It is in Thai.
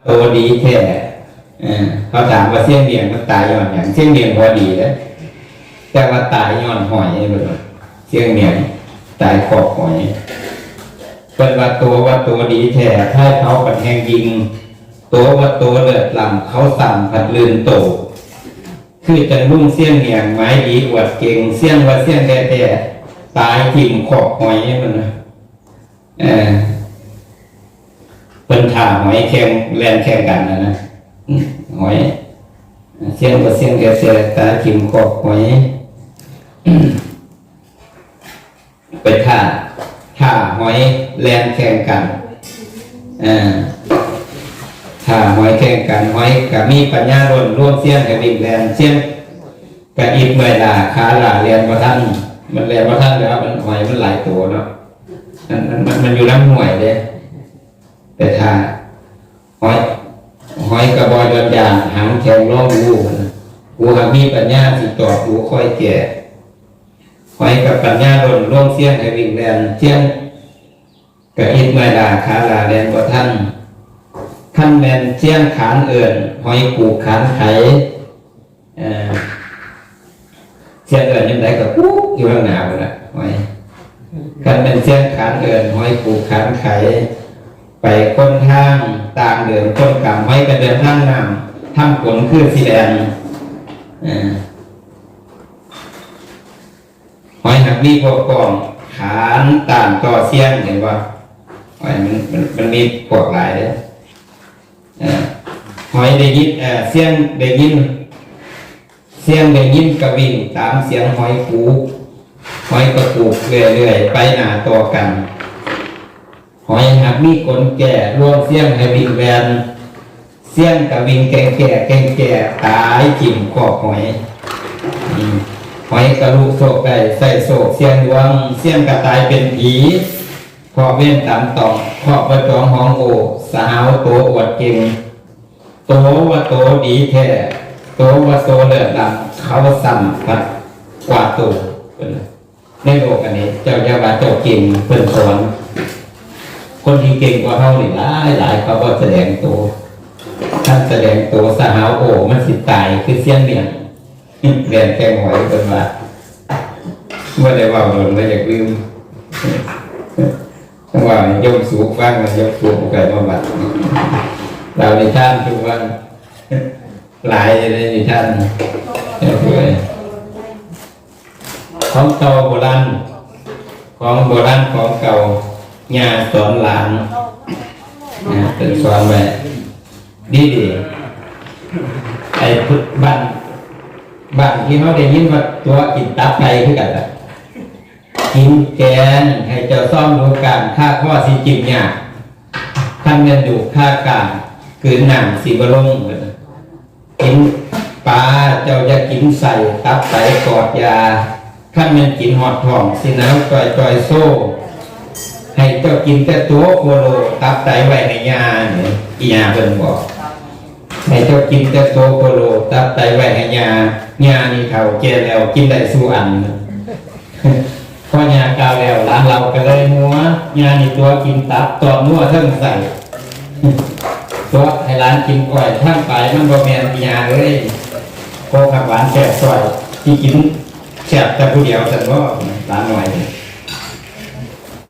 ตัวดีแท้เขาถามว่าเสี่ยงเดียงมันตายย้อนอย่างเสี่ยงเดียงพอดีแล้วแต่ว่าตายย้อนหอยเลยเสี่ยงเดียงตายขอบหอยเป็นว่าตัวดีแท้ถ้าเขาปัดแหงยิงตัวเลือดลำเขาสั่งผัดลืนโตคือจะรุ่งเสี่ยงเดียงไม้ดีอวดเก่งเสี่ยงว่าเสี่ยงแท้ตายทิ่มขอบหอยมันเป็นถ่าหอยแข่งแลนแข่งกันนะหอยเสียงกับเสียงแกเสียตาทิ่มขอบหอยไปถ่าหอยแลนแข่งกันถ่าหอยแข่งกันหอยกับมีปัญญาร่วมเสียงกับวิ่งแลนเสียงกับอีกเมื่อลาขาลาเรียนมาท่านมันเรียนมาท่านแล้วมันหอยมันหลายตัวเนาะมันอยู่น้ำห่วยเลยแต่ถ้าหอยกระบอกยนยานหางแข็งร้องกูหามีปัญญาสิต่อกูค่อยแก่หอยกับปัญญาร่วมเสียงให้วิ่งแลนเสียงกับอิดเมื่อลาขาลาเรียนมาท่านขั้นแมนเสียงขานเอื่นหอยกูขานไขเสียงเอื่นยังไงกับปุ๊บอยู่ข้างหน้าหมดละหอยกันเป็นเสียงขานเดินห้อยปูขานไขไปค้นทางต่างเดินค้นกำห้อยกันเดินทางน้ำทำผลคือสีแดงห้อยหักมีพวกกองขานต่างต่อเสียงเห็นว่าห้อยมันมีพวกหลายเลยห้อยได้ยินเสียงได้ยินกระวิ่งตามเสียงห้อยปูหอยกระปุกเรื่อยๆไปหนาต่อกันหอยหักมีขนแก่รวมเสียงให้วิ่งแวนเสียงกับวิ่งแก่ตายจิ้มขอบหอยกระลูกโศกได้ใส่โศกเสียงดวงเสียงกระตายเป็นผีขอบเว้นตามต่อขอบประจองห้องโอสาวโตอวดเก่งโตว่าโตดีแท้โตว่าโตเลือดดำเขาสั่นพัดกว่าโตในโลกอันนี้เจ้าเยาวาเจ้าเก่งเพิ่นสอนคนที่เก่งกว่าเขาหลายเขาก็แสดงตัวท่านแสดงตัวสหาวโอมันสิตายคือเสี้ยนเบี่ยงเรียนแกงหอยเป็นว่าเมื่อได้ว่าโดนแล้วอยากลืมทั้งว่ายมสูงบ้างมันยมสูงเกิดมาบัดเราในท่านทุกวันหลายเลยในท่านของเก่าโบราณของเก่าญาสอนหลานเป็นสอนไว้ดีไอ้บ้านที่เขาได้ยินว่าตัวกินตับไก่คือกันกินแกงให้เจ้าซ่อมดูการค่าข้อสิจิบเนี่ยท่านเงินดูค่ากางคืนหนังสีบลงกินปลาเจ้าจะกินใส่ตับไก่กอดยาขั้นมันกินหอดทองสิน้ำจอยโซ่ให้เจ้ากินแต่ตัวโคโลตับไตไว้ในยาเนี่ยอียาเพิ่นบอกให้เจ้ากินแต่ตัวโคโลตับไตไว้ในยานี่เท่าแก่แล้วกินได้สู้อันพอยากาวแล้วร้านเราก็เลยมัวยานี่ตัวกินตับตัวนัวเทิงใส่ตัวให้ร้านกินก่อยทั้งไปมันบ่แม่นอียาเลยโคขับหวานแซ่บซอยที่กินแซ่บแต่ผู้เดียวแต่ว่าร้านหน่อย